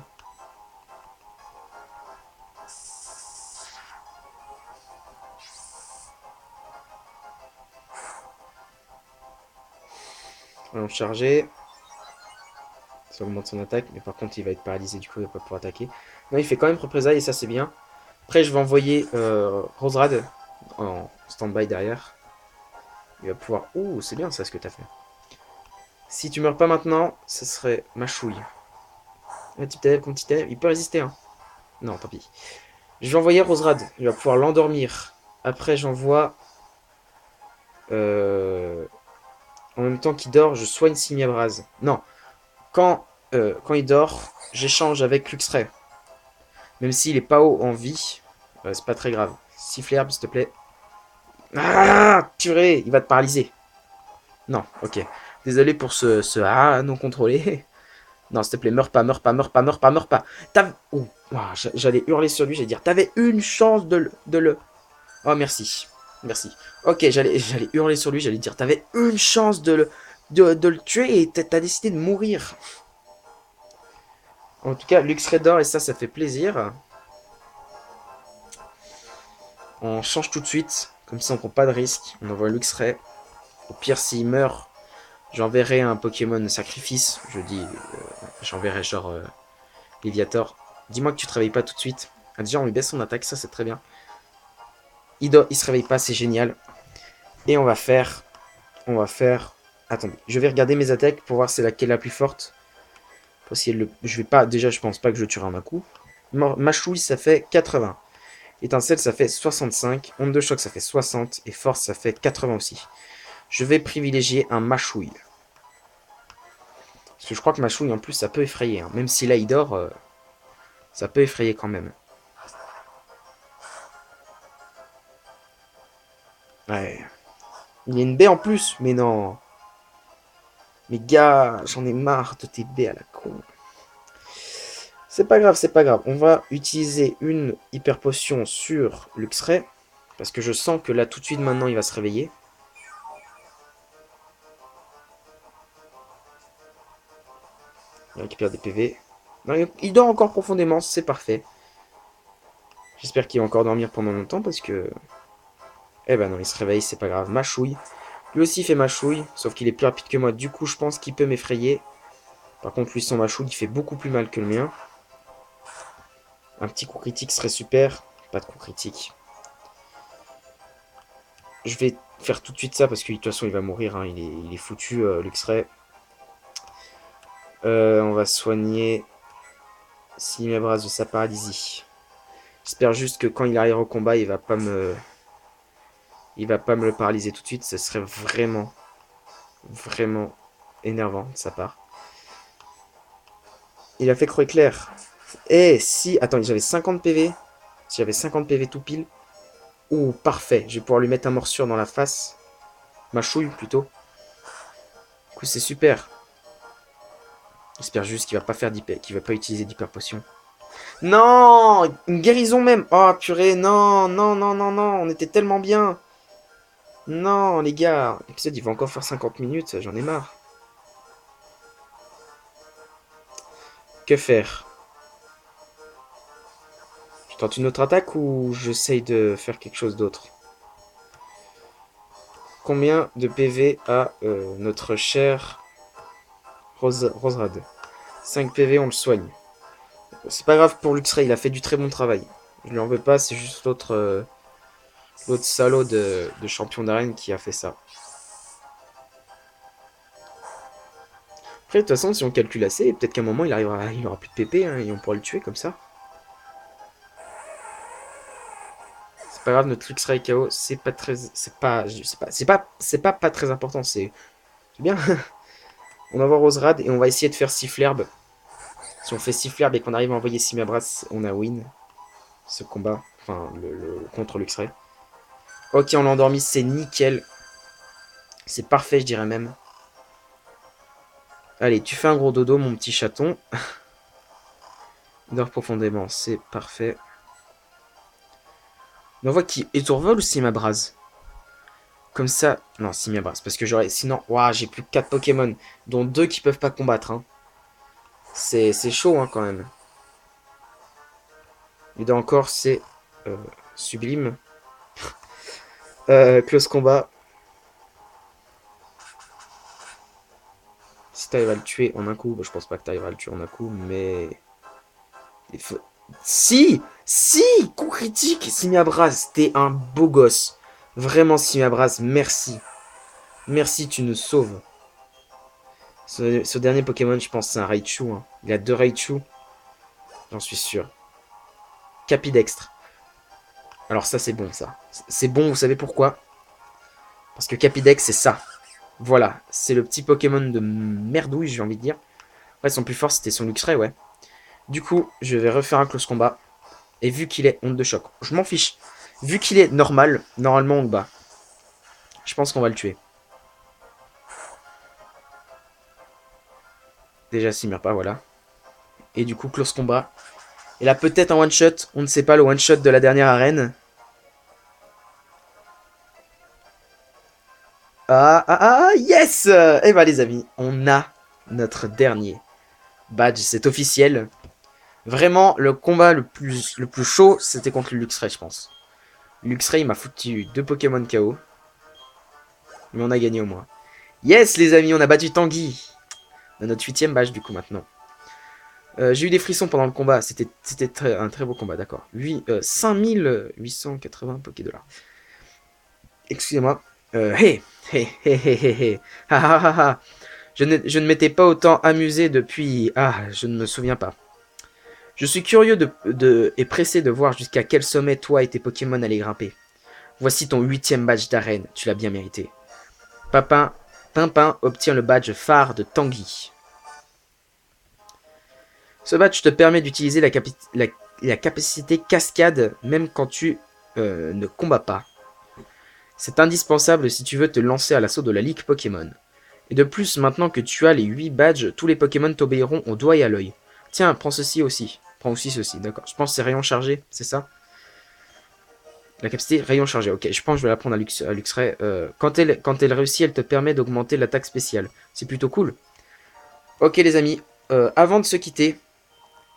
Allons charger. Ça augmente son attaque, mais par contre il va être paralysé, du coup il va pas pouvoir attaquer. Non, il fait quand même représailles et ça c'est bien. Après je vais envoyer Roserad en stand-by derrière. Il va pouvoir... Ouh, c'est bien ça ce que t'as fait. Si tu meurs pas maintenant, ça serait ma chouille. Un petit ténèbre contre petit ténèbre, il peut résister hein. Non, tant pis. Je vais envoyer Roserad, il va pouvoir l'endormir. Après j'envoie... En même temps qu'il dort, je soigne Simiabraz. Non, quand il dort, j'échange avec Luxray. Même s'il est pas haut en vie, c'est pas très grave. Siffle herbe, s'il te plaît. Ah, purée, il va te paralyser. Non, ok. Désolé pour ce ah non contrôlé. Non, s'il te plaît, meurs pas, meurs pas, meurs pas, meurs pas, meurs pas. Oh, j'allais hurler sur lui, j'allais dire, t'avais une chance de le... Oh, merci. Merci. Ok, j'allais hurler sur lui, j'allais dire, t'avais une chance de le tuer et t'as décidé de mourir. En tout cas, Luxray dort et ça fait plaisir. On change tout de suite, comme ça on prend pas de risque. On envoie Luxray. Au pire, s'il meurt, j'enverrai un Pokémon sacrifice. Je dis, j'enverrai genre Léviator. Dis-moi que tu te réveilles pas tout de suite. Ah, déjà, on lui baisse son attaque, ça c'est très bien. Il se réveille pas, c'est génial. Et on va faire... Attendez, je vais regarder mes attaques pour voir c'est laquelle la plus forte. Pour si je vais pas... Déjà, je pense pas que je tuerai en un coup. Machouille, ça fait 80. Étincelle, ça fait 65. Onde de choc, ça fait 60. Et force, ça fait 80 aussi. Je vais privilégier un Machouille. Parce que je crois que Machouille, en plus, ça peut effrayer. Hein. Même si là, il dort, ça peut effrayer quand même. Ouais. Il y a une baie en plus, mais non. Mais gars, j'en ai marre de tes baies à la con. C'est pas grave, c'est pas grave. On va utiliser une hyper potion sur Luxray. Parce que je sens que là, tout de suite, maintenant, il va se réveiller. Il récupère des PV. Non, il dort encore profondément, c'est parfait. J'espère qu'il va encore dormir pendant longtemps parce que... Eh ben non, il se réveille, c'est pas grave. Mâchouille. Lui aussi fait mâchouille, sauf qu'il est plus rapide que moi. Du coup, je pense qu'il peut m'effrayer. Par contre, lui, son mâchouille, il fait beaucoup plus mal que le mien. Un petit coup critique serait super. Pas de coup critique. Je vais faire tout de suite ça parce que de toute façon, il va mourir. Hein. Il est foutu, Luxray. On va soigner Simiabras de sa paralysie. J'espère juste que quand il arrive au combat, il va pas me le paralyser tout de suite. Ce serait vraiment, vraiment énervant de sa part. Il a fait croix éclair. Eh, si... Attends, j'avais 50 PV. Si j'avais 50 PV tout pile. Ouh, parfait. Je vais pouvoir lui mettre un morsure dans la face. Ma chouille, plutôt. Du coup, c'est super. J'espère juste qu'il va pas faire d'hyper... qu'il va pas utiliser d'hyper potion. Non! Une guérison même! Oh, purée, non, non, non, non, non. On était tellement bien. Non, les gars. L'épisode, il va encore faire 50 minutes. J'en ai marre. Que faire? Je tente une autre attaque ou j'essaye de faire quelque chose d'autre? Combien de PV a notre cher Roserad? 5 PV, on le soigne. C'est pas grave pour Luxray, il a fait du très bon travail. Je lui en veux pas, c'est juste l'autre salaud de champion d'arène qui a fait ça. Après, de toute façon, si on calcule assez, peut-être qu'à un moment, il aura plus de PP hein, et on pourra le tuer comme ça. C'est pas grave, notre Luxray KO, c'est pas très... C'est pas très important, c'est bien. On va voir Roserad et on va essayer de faire Sifflerbe. Si on fait Sifflerbe et qu'on arrive à envoyer Simiabras, on a win ce combat. Enfin, contre Luxray. Ok, on l'a endormi, c'est nickel. C'est parfait, je dirais même. Allez, tu fais un gros dodo, mon petit chaton. Il dort profondément, c'est parfait. On voit qui Étourvol ou Simabraz? Comme ça... Non, Simiabras, parce que j'aurais... Sinon, waouh, j'ai plus que 4 Pokémon, dont 2 qui peuvent pas combattre. Hein. C'est chaud, hein, quand même. Et dans encore, c'est... sublime. Close combat. Si t'arrives à le tuer en un coup, bah, je pense pas que t'arriveras à le tuer en un coup, mais... Si! Si! Coup critique! Simiabras, t'es un beau gosse. Vraiment, Simiabras, merci. Merci, tu nous sauves. Ce dernier Pokémon, je pense, c'est un Raichu. Hein. Il a 2 Raichu. J'en suis sûr. Capidextre. Alors ça, c'est bon, ça. C'est bon, vous savez pourquoi? Parce que Capidex, c'est ça. Voilà, c'est le petit Pokémon de merdouille, j'ai envie de dire. Ouais, son plus fort, c'était son Luxray, ouais. Du coup, je vais refaire un close combat. Et vu qu'il est onde de choc, je m'en fiche. Vu qu'il est normal, normalement on le bat. Je pense qu'on va le tuer. Déjà, s'il meurt pas, voilà. Et du coup, close combat. Et là, peut-être un one-shot. On ne sait pas, le one-shot de la dernière arène. Yes! Et bah les amis, on a notre dernier badge. C'est officiel. Vraiment, le combat le plus chaud, c'était contre le Luxray, je pense. Luxray m'a foutu 2 Pokémon KO. Mais on a gagné au moins. Yes, les amis, on a battu Tanguy. On a notre 8ème badge, du coup, maintenant. J'ai eu des frissons pendant le combat. C'était un très beau combat, d'accord. 5880 Pokédollars. Excusez-moi. Hey, hey, hey, hey, hey, hey. Ha, ha, ha, ha. Je ne m'étais pas autant amusé depuis... Ah, je ne me souviens pas. Je suis curieux et pressé de voir jusqu'à quel sommet toi et tes Pokémon allaient grimper. Voici ton 8ème badge d'arène, tu l'as bien mérité. Pimpin obtient le badge phare de Tanguy. Ce badge te permet d'utiliser la capacité cascade même quand tu ne combats pas. C'est indispensable si tu veux te lancer à l'assaut de la Ligue Pokémon. Et de plus, maintenant que tu as les 8 badges, tous les Pokémon t'obéiront au doigt et à l'œil. Tiens, prends ceci aussi. Prends aussi ceci, d'accord. Je pense que c'est rayon chargé, c'est ça? La capacité rayon chargé, ok. Je pense que je vais la prendre à Luxray. Quand elle réussit, elle te permet d'augmenter l'attaque spéciale. C'est plutôt cool. Ok les amis, avant de se quitter,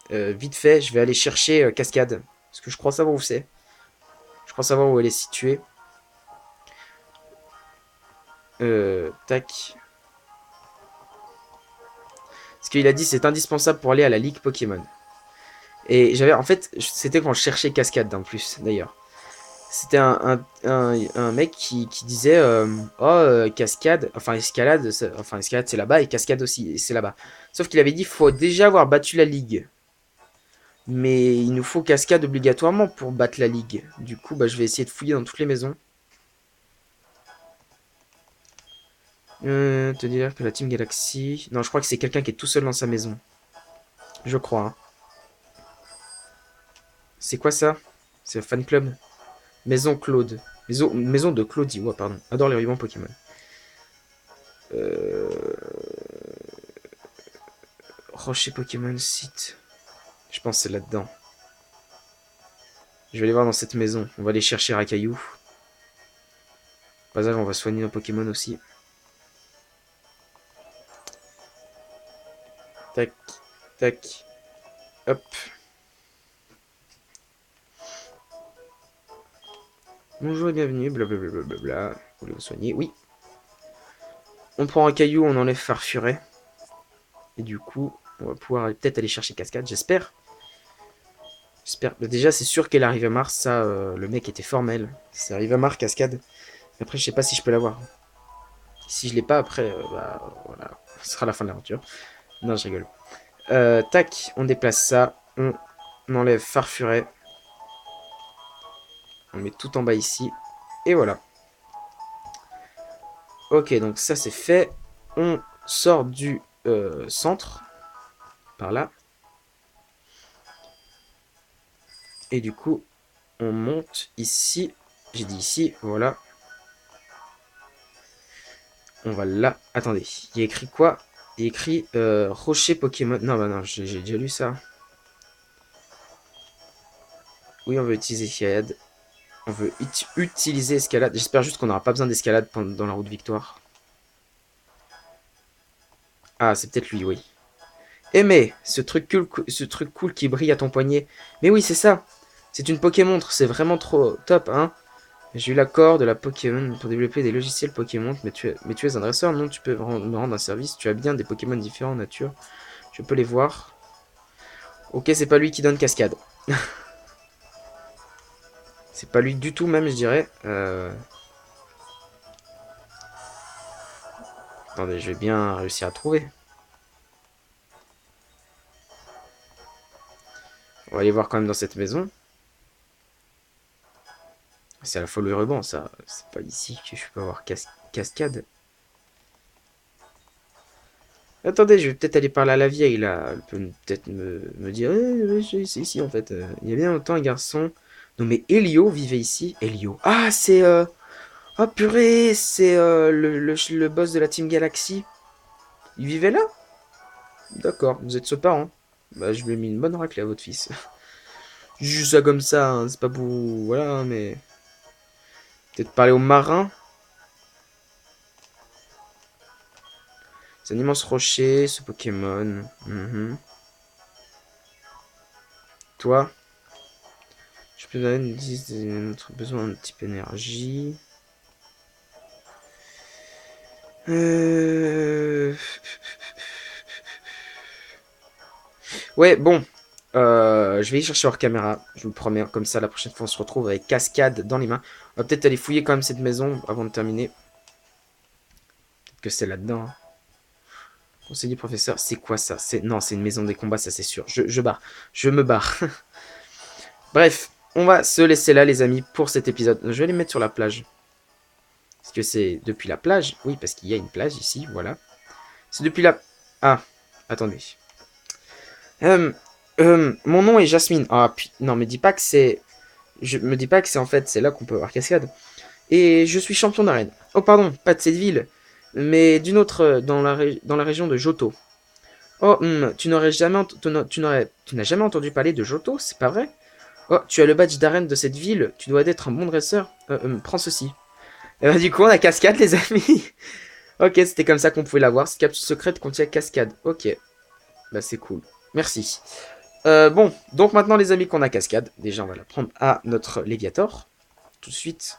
vite fait, je vais aller chercher Cascade. Parce que je crois savoir où c'est. Je crois savoir où elle est située. Tac. Ce qu'il a dit, c'est indispensable pour aller à la Ligue Pokémon. Et j'avais, en fait, c'était quand je cherchais Cascade en plus, d'ailleurs. C'était un mec qui disait Cascade, enfin escalade c'est là-bas et Cascade aussi, c'est là-bas. Sauf qu'il avait dit faut déjà avoir battu la ligue. Mais il nous faut Cascade obligatoirement pour battre la ligue. Du coup, bah, je vais essayer de fouiller dans toutes les maisons. Te dire que la Team Galaxy... Non, je crois que c'est quelqu'un qui est tout seul dans sa maison. Je crois. Hein. C'est quoi ça? C'est un fan club. Maison Claude. Maison de Claudie, ouais, pardon. Adore les rubans Pokémon. Rocher Pokémon site. Je pense que c'est là-dedans. Je vais aller voir dans cette maison. On va aller chercher Rakaillou. Au passage, on va soigner nos Pokémon aussi. Tac, tac. Hop. Bonjour et bienvenue, blablabla. Voulez-vous soigner? Oui. On prend un caillou, on enlève Farfuret. Et du coup, on va pouvoir peut-être aller chercher Cascade, j'espère. J'espère. Déjà, c'est sûr qu'elle arrive à Mars. Ça, le mec était formel. C'est arrivé à Mars, Cascade. Après, je sais pas si je peux l'avoir. Si je l'ai pas, après, bah voilà. Ce sera la fin de l'aventure. Non, je rigole. Tac, on déplace ça. On enlève Farfuret. On met tout en bas ici. Et voilà. Ok, donc ça c'est fait. On sort du centre. Par là. Et du coup, on monte ici. J'ai dit ici, voilà. On va là. Attendez, il y a écrit quoi? Il y a écrit Rocher Pokémon. Non, bah non, j'ai déjà lu ça. Oui, on veut utiliser escalade. On veut utiliser escalade. J'espère juste qu'on n'aura pas besoin d'escalade dans la route victoire. Ah, c'est peut-être lui, oui. Eh mais, ce truc cool qui brille à ton poignet. Mais oui, c'est ça. C'est une Pokémontre, c'est vraiment trop top, hein. J'ai eu l'accord de la Pokémon pour développer des logiciels Pokémon, mais tu es un dresseur, non? Tu peux me rendre un service. Tu as bien des Pokémon différents en nature. Je peux les voir. Ok, c'est pas lui qui donne cascade. C'est pas lui du tout même, je dirais. Attendez, je vais bien réussir à trouver. On va aller voir quand même dans cette maison. C'est à la folle ruban, ça. C'est pas ici que je peux avoir cascade. Attendez, je vais peut-être aller parler à la vieille, là. Elle peut peut-être me dire... c'est ici, en fait. Il y a bien longtemps, un garçon nommé Elio vivait ici. Elio. Ah, c'est... Oh, purée, c'est le boss de la Team Galaxy. Il vivait là? D'accord, vous êtes ce parent. Bah, je lui ai mis une bonne raclée à votre fils. Juste ça comme ça, hein, c'est pas pour... Voilà, hein, mais... Peut-être parler aux marins. C'est un immense rocher, ce Pokémon. Toi, je peux donner notre besoin de type énergie. Ouais, bon. Je vais y chercher hors caméra, je vous le promets. Comme ça, la prochaine fois, on se retrouve avec Cascade dans les mains. On va peut-être aller fouiller quand même cette maison avant de terminer. Peut-être que c'est là-dedans. Hein. Conseiller professeur, c'est quoi ça? Non, c'est une maison des combats, ça c'est sûr. Je me barre. Bref, on va se laisser là, les amis, pour cet épisode. Je vais les mettre sur la plage. Est-ce que c'est depuis la plage? Oui, parce qu'il y a une plage ici, voilà. C'est depuis la... Ah, attendez. Mon nom est Jasmine. Ah, puis, non, me dis pas que c'est... Je me dis pas que c'est en fait, c'est là qu'on peut avoir cascade. Et je suis champion d'arène. Oh, pardon, pas de cette ville, mais d'une autre dans la région de Johto. Oh, tu n'as jamais entendu parler de Johto, c'est pas vrai? Oh, tu as le badge d'arène de cette ville, tu dois être un bon dresseur. Prends ceci. Et bah, du coup, on a cascade, les amis. Ok, c'était comme ça qu'on pouvait l'avoir. Cette capsule secrète contient cascade. Ok. Bah c'est cool. Merci. Bon, donc maintenant les amis qu'on a cascade. Déjà on va la prendre à notre Léviator. Tout de suite.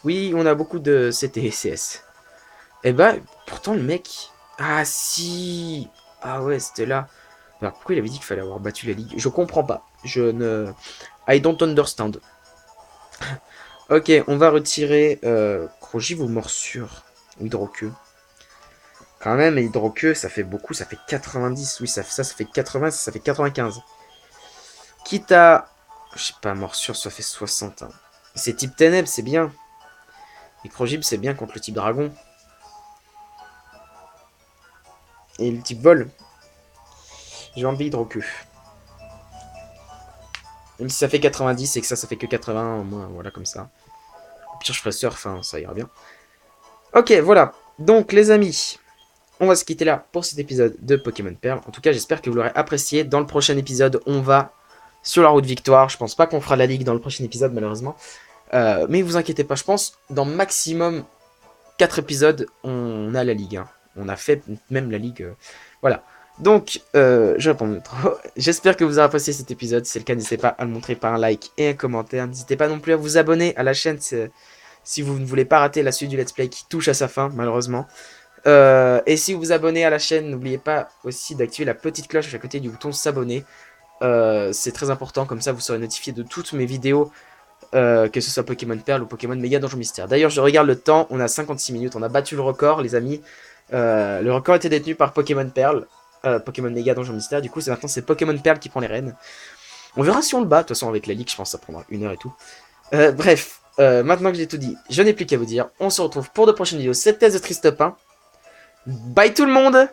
Oui, on a beaucoup de CT et CS. Eh bah, pourtant le mec... Ah si. Ah ouais, c'était là. Alors pourquoi il avait dit qu'il fallait avoir battu la ligue? Je comprends pas. Je ne... I don't understand. Ok, on va retirer Crogive ou Morsure. Ou Hydroqueue. Quand même, Hydroqueue, ça fait beaucoup, ça fait 90. Oui, ça fait 80, ça fait 95. Quitte à... Je sais pas, Morsure, ça fait 60. Hein. C'est type Ténèbres, c'est bien. Et Crogive, c'est bien contre le type Dragon. Et le type Vol. J'ai enlevé Hydroqueue. Même si ça fait 90 et que ça fait que 80, au moins, voilà, comme ça. Au pire, je ferai surf, hein, ça ira bien. Ok, voilà. Donc, les amis, on va se quitter là pour cet épisode de Pokémon Perle. En tout cas, j'espère que vous l'aurez apprécié. Dans le prochain épisode, on va sur la route victoire. Je pense pas qu'on fera la ligue dans le prochain épisode, malheureusement. Mais vous inquiétez pas, je pense, dans maximum 4 épisodes, on a la ligue. Hein. On a fait même la ligue. Voilà. Donc, je réponds trop. J'espère que vous aurez apprécié cet épisode. Si c'est le cas, n'hésitez pas à le montrer par un like et un commentaire. N'hésitez pas non plus à vous abonner à la chaîne si vous ne voulez pas rater la suite du let's play qui touche à sa fin, malheureusement. Et si vous vous abonnez à la chaîne, n'oubliez pas aussi d'activer la petite cloche à côté du bouton s'abonner. C'est très important, comme ça vous serez notifié de toutes mes vidéos, que ce soit Pokémon Perle ou Pokémon Méga Donjon Mystère. D'ailleurs, je regarde le temps, on a 56 minutes, on a battu le record, les amis. Le record était détenu par Pokémon Perle, Pokémon Méga Donjon Mystère. Du coup, maintenant c'est Pokémon Perle qui prend les rênes. On verra si on le bat. De toute façon, avec la ligue, je pense que ça prendra 1 heure et tout. Bref, maintenant que j'ai tout dit, je n'ai plus qu'à vous dire. On se retrouve pour de prochaines vidéos. C'était The Tristopin. Bye tout le monde!